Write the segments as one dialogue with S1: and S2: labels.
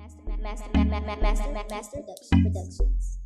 S1: Master Productions.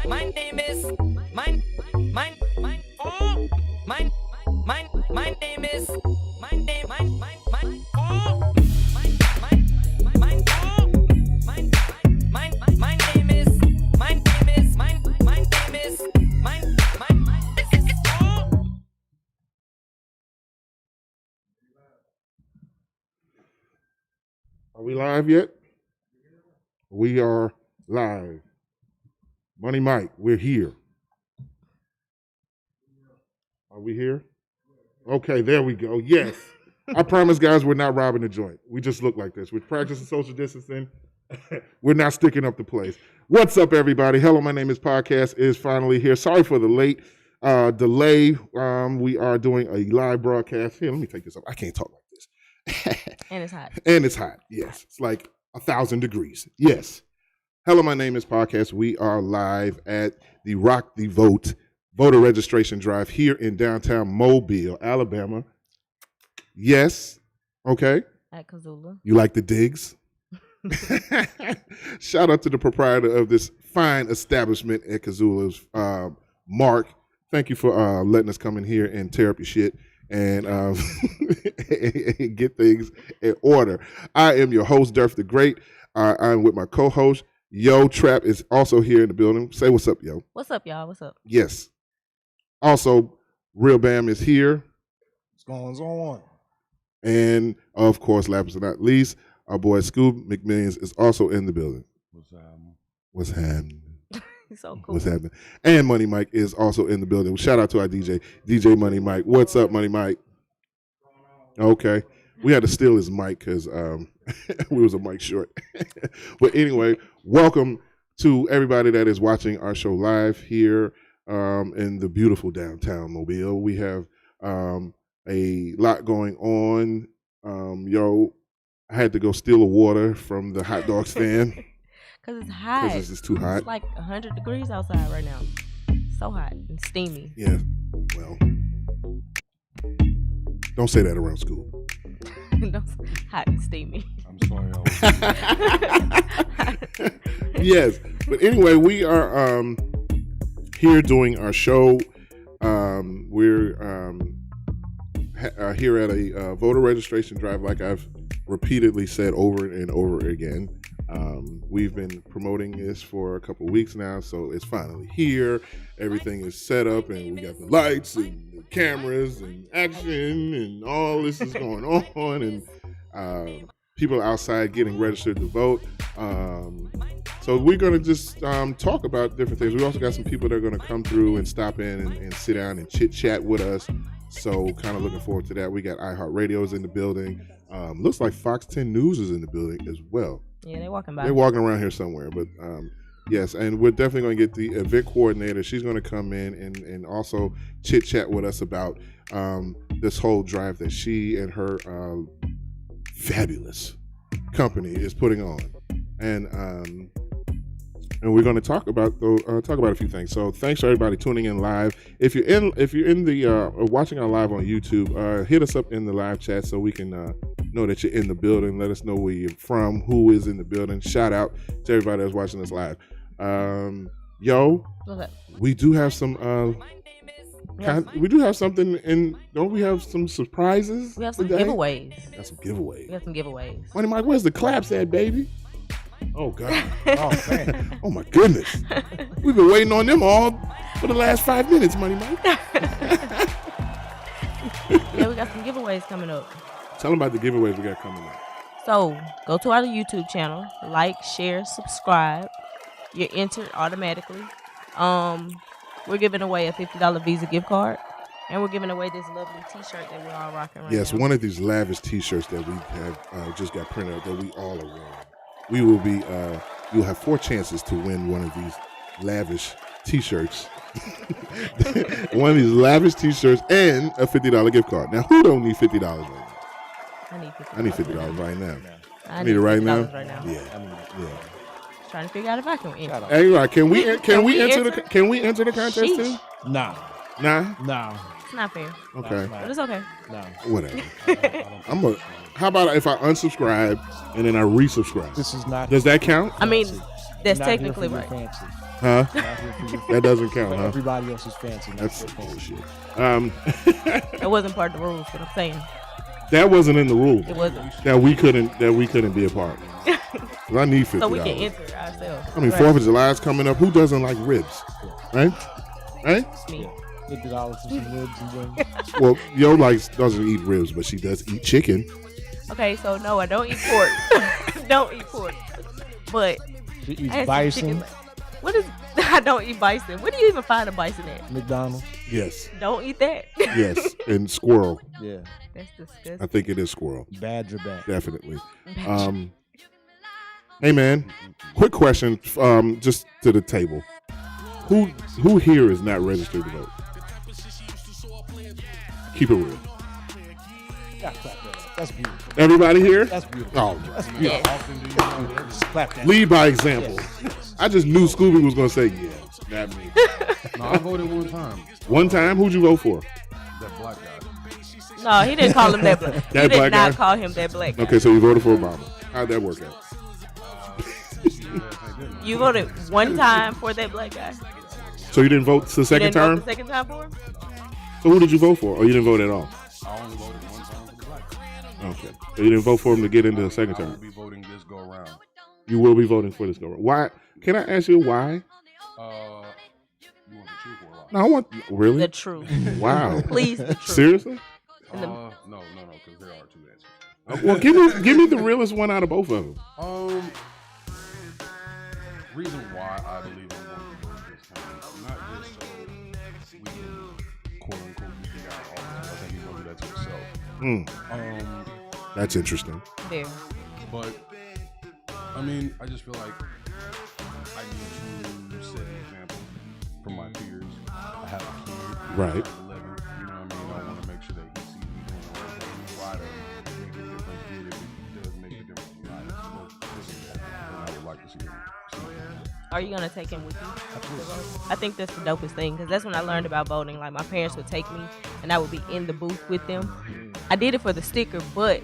S2: My name is mine. Oh, my name is my name. Oh, my oh, my name is my name is my name is oh.
S3: Are we live yet? We are live. Money Mike, we're here. Are we here? Okay, there we go. Yes. I promise, guys, we're not robbing the joint. We just look like this. We're practicing social distancing. We're not sticking up the place. What's up, everybody? Hello, my name is Podcast is finally here. Sorry for the late delay. We are doing a live broadcast. Here, let me take this up. I can't talk like this.
S4: And it's hot.
S3: And it's hot, yes. It's like 1,000 degrees. Yes. Hello, my name is Podcast. We are live at the Rock the Vote voter registration drive here in downtown Mobile, Alabama. Yes. Okay.
S4: At Kazula.
S3: You like the digs? Shout out to the proprietor of this fine establishment at Kazula's, Mark. Thank you for letting us come in here and tear up your shit and get things in order. I am your host, Durf the Great. I'm with my co-host, Yo Trap is also here in the building. Say what's up, Yo.
S4: What's up, y'all? What's up?
S3: Yes. Also, Real Bam is here.
S5: What's going on?
S3: And, of course, last but not least, our boy Scoob McMillions is also in the building. What's happening?
S4: He's so cool.
S3: What's happening? And Money Mike is also in the building. Shout out to our DJ Money Mike. What's up, Money Mike? Okay. We had to steal his mic because we was a mic short. But anyway, welcome to everybody that is watching our show live here in the beautiful downtown Mobile. We have a lot going on. I had to go steal a water from the hot dog stand.
S4: Because it's hot.
S3: Because it's too hot.
S4: It's like 100 degrees outside right now. So hot and steamy.
S3: Yeah, well, don't say that around school.
S4: Hot and steamy.
S5: I'm sorry.
S3: Yes, but anyway, we are here doing our show. We're here at a voter registration drive, like I've repeatedly said over and over again. We've been promoting this for a couple of weeks now, so it's finally here. Everything is set up, and we got the lights and the cameras and action, and all this is going on, and people outside getting registered to vote. So we're going to just talk about different things. We also got some people that are going to come through and stop in and sit down and chit-chat with us. So kind of looking forward to that. We got iHeartRadio in the building. Looks like Fox 10 News is in the building as well.
S4: Yeah, they're walking by.
S3: They're walking around here somewhere. But yes, and we're definitely going to get the event coordinator. She's going to come in and also chit-chat with us about this whole drive that she and her fabulous company is putting on. And we're going to talk about a few things. So thanks for everybody tuning in live. If you're in the watching our live on YouTube, hit us up in the live chat so we can know that you're in the building. Let us know where you're from, who is in the building. Shout out to everybody that's watching us live. We do have some. We do have something, and don't we have some surprises?
S4: We have some
S3: today?
S4: giveaways.
S3: Got some giveaways.
S4: We have some giveaways.
S3: Money Mike, where's the claps at, baby? Oh God!
S5: Oh man!
S3: Oh my goodness! We've been waiting on them all for the last 5 minutes, Money Mike.
S4: Yeah, we got some giveaways coming up.
S3: Tell them about the giveaways we got coming up.
S4: So go to our YouTube channel, like, share, subscribe. You're entered automatically. We're giving away a $50 Visa gift card. And we're giving away this lovely T-shirt that we're all rocking right
S3: Yes,
S4: now.
S3: one of these lavish T-shirts that we have just got printed out that we all are wearing. We will be. You'll have 4 chances to win one of these lavish T-shirts. One of these lavish T-shirts and a $50 gift card. Now, who don't need $50 right now? I need $50 right now.
S4: I
S3: need it right now.
S4: $50 right now.
S3: Yeah.
S4: Trying to figure out if I can enter.
S3: Hey, right? Can we
S4: we
S3: enter
S4: enter?
S3: Can we enter the contest
S4: Sheesh.
S3: too?
S5: Nah.
S3: Nah.
S4: It's not fair,
S3: Okay.
S4: but it's okay.
S5: No.
S3: Whatever. How about if I unsubscribe and then I resubscribe?
S5: This is not.
S3: Does that count?
S4: I mean, that's
S5: Not here
S4: technically
S5: for your
S4: right.
S5: Fancy.
S3: Huh?
S5: Not here for your
S3: That doesn't count, huh?
S5: Everybody else is fancy. Not
S3: That's
S5: your fancy.
S3: bullshit.
S4: That wasn't part of the rules, but I'm saying
S3: That wasn't in the rule.
S4: it wasn't.
S3: That we couldn't be a part. 'Cause I need $50.
S4: So we can enter ourselves.
S3: I mean,
S4: Right.
S3: 4th of July is coming up. Who doesn't like ribs? Right?
S4: Me.
S5: $50 for some ribs and wings.
S3: Well, Yo doesn't eat ribs, but she does eat chicken.
S4: Okay, so no, I don't eat pork. Don't eat pork. But
S5: She
S4: I
S5: eats
S4: had some
S5: bison.
S4: chicken. What is? I don't eat bison. Where do you even find a bison at?
S5: McDonald's.
S3: Yes.
S4: Don't eat that.
S3: Yes. And squirrel.
S5: Yeah.
S4: That's
S3: I
S4: disgusting.
S3: think it is squirrel.
S5: Badger bat.
S3: Definitely. Hey man, quick question, just to the table. Who here is not registered to vote? Keep it real.
S5: Yeah, clap that up. That's beautiful.
S3: Everybody here?
S5: That's beautiful.
S3: Oh,
S4: Yeah.
S5: Just clap that.
S3: lead by example. I just knew Scooby was gonna say yeah. That me.
S6: No, I voted one time.
S3: One time, who'd you vote for?
S6: That black guy.
S4: No, he didn't call him that black.
S3: That
S4: He
S3: black
S4: did not
S3: guy?
S4: call him that black.
S3: Okay, so you voted for Obama. How'd that work out?
S4: You voted one time for that black guy.
S3: So you didn't vote the
S4: You
S3: second
S4: didn't vote
S3: term?
S4: the second time for him?
S3: So who did you vote for? Or you didn't vote at all?
S6: I only voted one time for the black guy.
S3: Okay. So you didn't vote for him to get into the second
S6: I will
S3: term?
S6: be voting this go around.
S3: You will be voting for this go around. Why? Can I ask you why?
S6: You want the truth or a lie?
S3: No, I want really.
S4: The truth.
S3: Wow.
S4: Please, the truth.
S3: Seriously?
S6: No, because there are 2 answers.
S3: Well, give me the realest one out of both of them.
S6: Reason why I believe I'm going to vote this time, not just so we can quote unquote beat the guy off. I think he's going to do that to himself.
S3: That's interesting.
S4: There.
S6: But I mean, I just feel like I need to set an example for my peers. I have a kid.
S3: Right.
S6: He's 11. You know what I mean? I want to make sure that he sees me doing the right thing. Why to make a difference, do it if it does make a difference in life. And I would like to see him.
S4: Are you gonna take him with you? I think that's the dopest thing because that's when I learned about voting. Like my parents would take me, and I would be in the booth with them. I did it for the sticker, but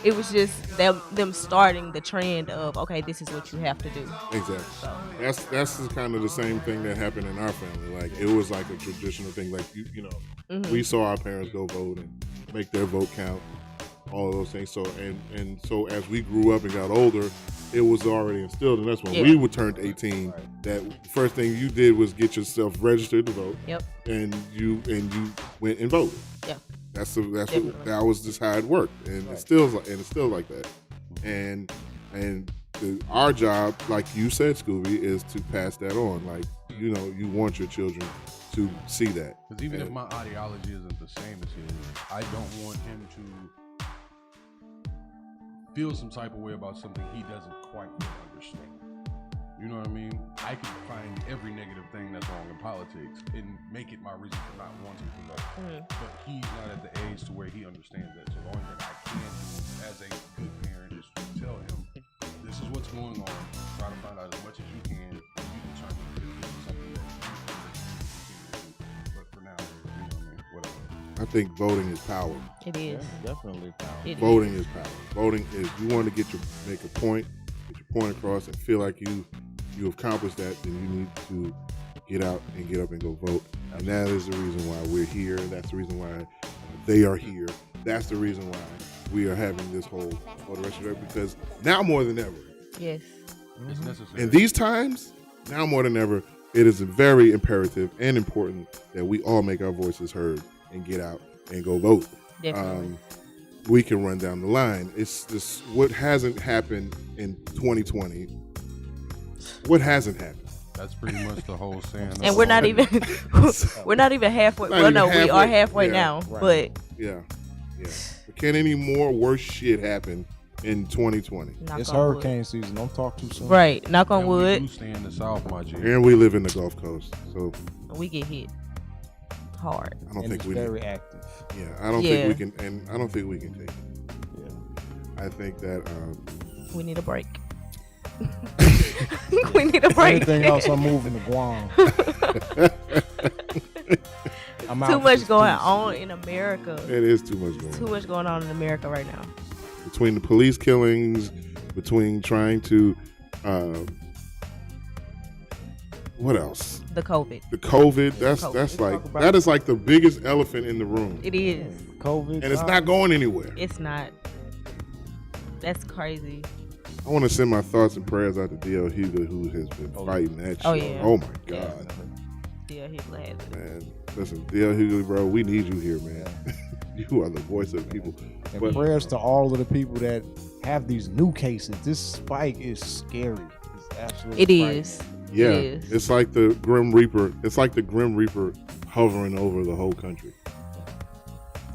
S4: it was just them starting the trend of okay, this is what you have to do.
S3: Exactly. That's kind of the same thing that happened in our family. Like it was like a traditional thing. Like you know, we saw our parents go vote and make their vote count. All of those things. So and so as we grew up and got older, it was already instilled in us when we were turned 18. That the first thing you did was get yourself registered to vote.
S4: Yep.
S3: And you went and voted.
S4: Yeah.
S3: That was just how it worked, and it's still like that. And our job, like you said, Scooby, is to pass that on. Like you know, you want your children to see that.
S6: Because even if my ideology isn't the same as his, I don't want him to feel some type of way about something he doesn't quite understand. You know what I mean? I can find every negative thing that's wrong in politics and make it my reason for not wanting to know. But he's not at the age to where he understands that. So the only thing I can do as a good parent is to tell him, this is what's going on. Try to find out as much as you can. You determine if this is something that you can do. But for now, you know what I mean? Whatever.
S3: I think voting is power.
S4: It is.
S5: Definitely power.
S4: It
S3: Voting is power. Voting is you want to make a point, get your point across, and feel like you accomplished that, then you need to get out and get up and go vote. And that is the reason why we're here. That's the reason why they are here. That's the reason why we are having this whole voter registration, because now more than ever,
S4: Yes.
S6: It's necessary.
S3: in these times, now more than ever, it is very imperative and important that we all make our voices heard and get out and go vote.
S4: Definitely.
S3: We can run down the line. It's just what hasn't happened in 2020. What hasn't happened?
S6: That's pretty much the whole saying.
S4: And we're not even we're not even halfway.
S3: Not
S4: Well,
S3: even
S4: no, we are
S3: halfway.
S4: halfway
S3: Yeah,
S4: now.
S5: right.
S4: But
S3: Yeah. But can any more worse shit happen in 2020?
S4: knock
S5: It's
S4: on wood.
S5: hurricane season. Don't talk too soon.
S4: Right. Knock on
S6: And we
S4: wood.
S6: do stay in the South, my G.
S3: And we live in the Gulf Coast, so
S4: We get hit hard.
S3: I don't
S5: And
S3: think
S5: it's
S3: we.
S5: very active.
S3: Yeah, I don't
S4: Yeah.
S3: think we can, and I don't think we can take it.
S5: Yeah.
S3: I think that.
S4: We need a break. We need a break.
S5: Anything else, I'm moving to Guam. I'm out
S4: Too
S5: for
S4: much
S5: this
S4: going
S5: piece.
S4: on in America.
S3: It is too much going
S4: Too
S3: on.
S4: much going on in America right now.
S3: Between the police killings, between trying to, what else?
S4: The COVID.
S3: The COVID. That's
S4: COVID.
S3: that's
S4: Let's
S3: like
S4: talk about
S3: that is like the biggest elephant in the room,
S4: It is.
S5: COVID.
S3: and it's not going anywhere.
S4: It's not. That's crazy.
S3: I want to send my thoughts and prayers out to D.L. Hugo, who has been
S5: Oh,
S3: fighting that shit.
S4: Oh, yeah.
S3: Oh my
S4: Yeah.
S3: God,
S4: Yeah, he has it.
S3: man. Listen, D.L. Hugo, bro, we need you here, man. You are the voice of the people.
S5: And
S3: But-
S5: prayers to all of the people that have these new cases. This spike is scary. It's absolutely
S4: It is.
S3: Yeah,
S4: It is.
S3: it's like the Grim Reaper. It's like the Grim Reaper hovering over the whole country,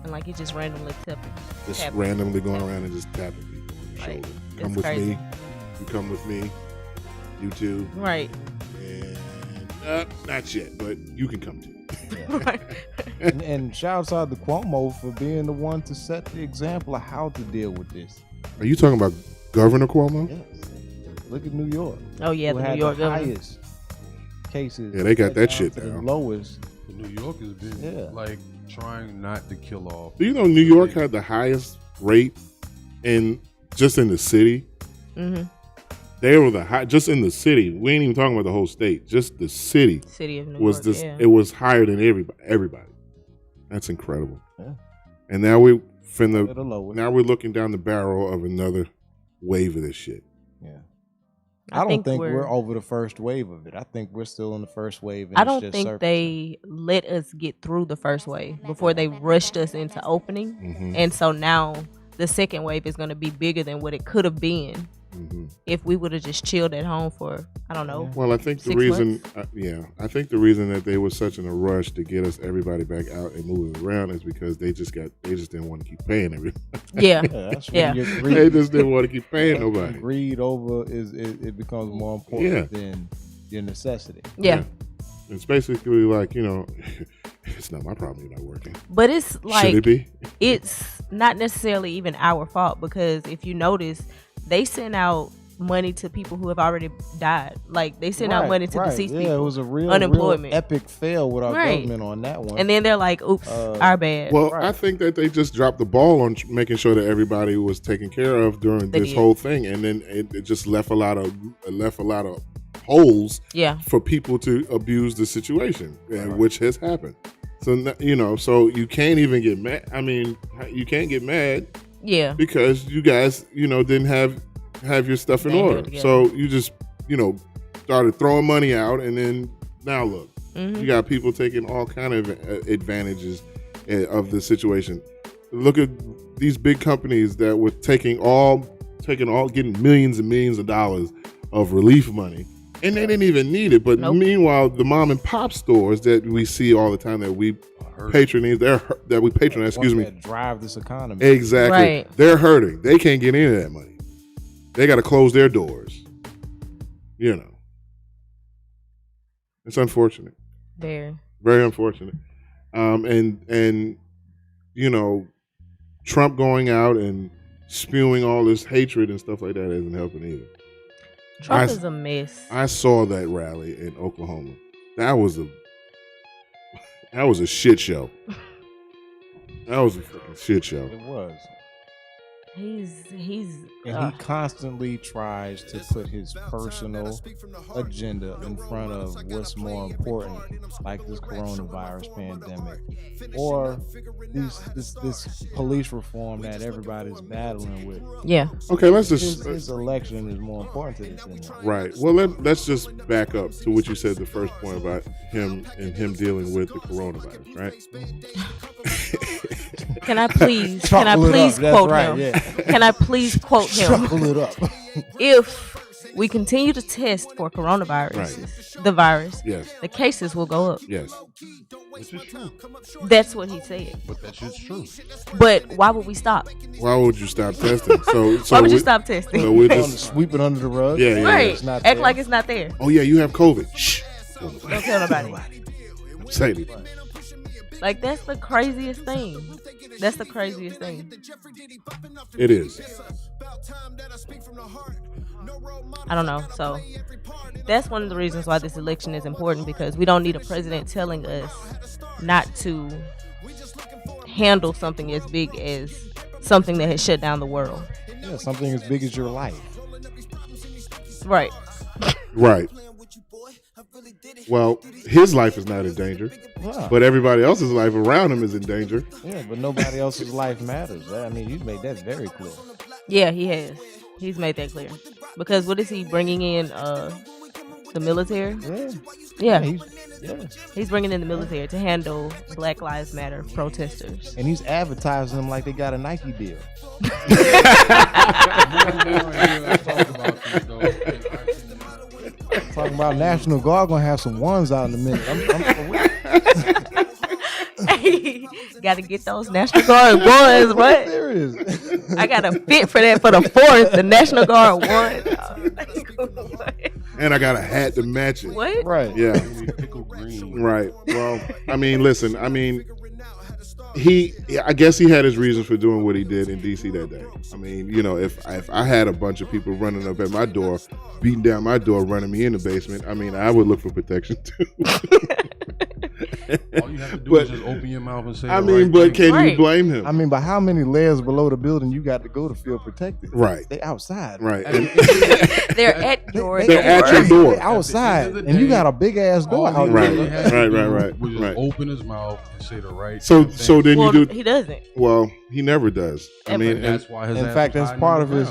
S4: And like he just randomly
S3: just
S4: Tapping.
S3: randomly going around and just tapping people on the
S4: Like,
S3: shoulder.
S4: it's
S3: Come with
S4: crazy.
S3: me. You come with me. You too.
S4: Right.
S3: And not yet, but you can come too.
S4: Right.
S5: And shouts out to Cuomo for being the one to set the example of how to deal with this.
S3: Are you talking about Governor Cuomo?
S5: Yes. Look at New York.
S4: Oh yeah,
S5: who
S4: the
S5: had
S4: New York
S5: the
S4: governor.
S5: highest cases.
S3: Yeah, they got that
S5: down
S3: shit
S5: to the
S3: down.
S5: lowest.
S6: New York has been
S5: Yeah.
S6: like trying not to kill off.
S3: Do you know New York had the highest rate in just in the city?
S4: Mm-hmm.
S3: They were the high just in the city. We ain't even talking about the whole state. Just the city
S4: City of New
S3: was
S4: York.
S3: this.
S4: Yeah.
S3: It was higher than everybody. That's incredible.
S5: Yeah.
S3: And now we
S5: To
S3: finna.
S5: the lowest.
S3: Now we're looking down the barrel of another wave of this shit.
S5: Yeah. I don't think
S4: we're
S5: we're over the first wave of it. I think we're still in the first wave. And
S4: I
S5: it's
S4: don't
S5: just
S4: think
S5: surfacing.
S4: they let us get through the first wave before they rushed us into opening.
S3: Mm-hmm.
S4: And so now the second wave is going to be bigger than what it could have been
S3: Mm-hmm.
S4: if we would have just chilled at home for, I don't know.
S3: Well, I think the
S4: 6
S3: reason,
S4: months?
S3: I think the reason that they were such in a rush to get us everybody back out and moving around is because they just didn't want to keep paying everybody.
S4: Yeah.
S5: Yeah, that's when
S4: Yeah.
S5: you get
S3: They
S5: greed.
S3: just didn't want to keep paying nobody.
S5: Greed over it becomes more important
S3: Yeah.
S5: than your necessity.
S4: Yeah.
S3: It's basically like, it's not my problem you're not working.
S4: But it's
S3: Should
S4: like,
S3: it be?
S4: it's not necessarily even our fault because if you notice, they send out money to people who have already died. Like they send out money to deceased
S5: Yeah,
S4: people.
S5: it was a real
S4: Unemployment.
S5: epic fail with our
S4: Right.
S5: government on that one.
S4: And then they're like, oops, our bad.
S3: Well,
S5: Right.
S3: I think that they just dropped the ball on making sure that everybody was taken care of during
S4: They
S3: this
S4: did.
S3: whole thing, and then it just left a lot of holes
S4: Yeah.
S3: for people to abuse the situation, which has happened. So so you can't even get mad. I mean, you can't get mad
S4: Yeah.
S3: because you guys, didn't have your stuff in
S4: Didn't do it
S3: order.
S4: together.
S3: So you just, started throwing money out, and then now look,
S4: Mhm.
S3: you got people taking all kind of advantages of the situation. Look at these big companies that were getting millions and millions of dollars of relief money, and they didn't even need it. But
S4: Nope.
S3: meanwhile, the mom and pop stores that we see all the time that we patronize, excuse me,
S5: that drive this economy.
S3: exactly,
S4: Right.
S3: they're hurting. They can't get any of that money. They got to close their doors. It's unfortunate.
S4: Very.
S3: Very unfortunate. And Trump going out and spewing all this hatred and stuff like that isn't helping either.
S4: Trump is a mess.
S3: I saw that rally in Oklahoma. That was a shit show. That was a fucking shit show.
S5: It was.
S4: He's
S5: And he constantly tries to put his personal agenda in front of what's more important, like this coronavirus pandemic, or this police reform that everybody's battling with.
S4: yeah.
S3: Okay, let's just
S5: His election is more important to this than that.
S3: right. Well, let's just back up to what you said the first point about him dealing with the coronavirus, right?
S4: Can I please
S5: Chuckle it up. That's
S4: quote
S5: right,
S4: him?
S5: yeah.
S4: Can I please quote him?
S5: Chuckle it up.
S4: If we continue to test for coronavirus, the virus,
S3: Yes.
S4: the cases will go up.
S3: Yes.
S6: Which is true.
S4: That's what he said.
S6: But that shit's true.
S4: But why would we stop?
S3: Why would you stop testing? So
S4: Why would you
S3: we-
S4: stop testing?
S3: So we're
S5: Just
S3: just
S5: sweep it under the rug.
S3: yeah, yeah.
S4: right.
S5: It's not
S4: Act
S5: there.
S4: like it's not there.
S3: Oh yeah, you have COVID. Shh.
S4: Don't tell nobody.
S3: Say anything.
S4: Like, that's the craziest thing. That's the craziest thing.
S3: It is.
S4: I don't know. So that's one of the reasons why this election is important, because we don't need a president telling us not to handle something as big as something that has shut down the world.
S5: Yeah, something as big as your life.
S4: Right.
S3: Right. Well, his life is not in danger,
S5: Yeah.
S3: but everybody else's life around him is in danger.
S5: Yeah, but nobody else's life matters. I mean, you made that very clear.
S4: Yeah, he has. He's made that clear. Because what is he bringing in? The military?
S5: Yeah.
S4: Yeah.
S5: Yeah.
S4: He's bringing in the military to handle Black Lives Matter protesters.
S5: And he's advertising them like they got a Nike deal. Talking about National Guard gonna have some ones out in a minute.
S4: Hey, gotta get those National Guard ones, what?
S5: Serious.
S4: I got a fit for that for the 4th, the National Guard one.
S3: And I got a hat to match it.
S4: What?
S5: Right.
S3: Yeah.
S6: Pickle green.
S3: Right. Well, I mean, listen, I guess he had his reasons for doing what he did in DC that day. I mean, you know, if I had a bunch of people running up at my door, beating down my door, running me in the basement, I mean, I would look for protection too.
S6: All you have to do is just open your mouth and say.
S3: I
S6: the
S3: mean,
S6: right
S3: but
S6: thing.
S3: can you
S4: Right.
S3: blame him?
S5: I mean, but how many layers below the building you got to go to feel protected?
S3: Right.
S5: They outside.
S3: Right.
S6: And-
S4: They're at your
S3: They're at your
S4: door.
S3: door.
S5: They outside,
S6: At the end of the
S5: and you
S6: day,
S5: got a big ass door
S6: All
S5: out
S6: he
S3: Right.
S6: really
S5: there.
S6: had to
S3: Right,
S6: do
S3: right.
S6: was just
S3: Right.
S6: open his mouth and say the right.
S3: So
S6: thing.
S3: then
S4: Well,
S3: you do.
S4: he doesn't.
S3: Well, he never does. I
S4: Ever.
S3: mean,
S6: And that's why his
S5: In
S6: ass
S5: fact,
S6: was
S5: that's
S6: hiding
S5: part
S6: in
S5: of
S6: the
S5: his
S6: ground.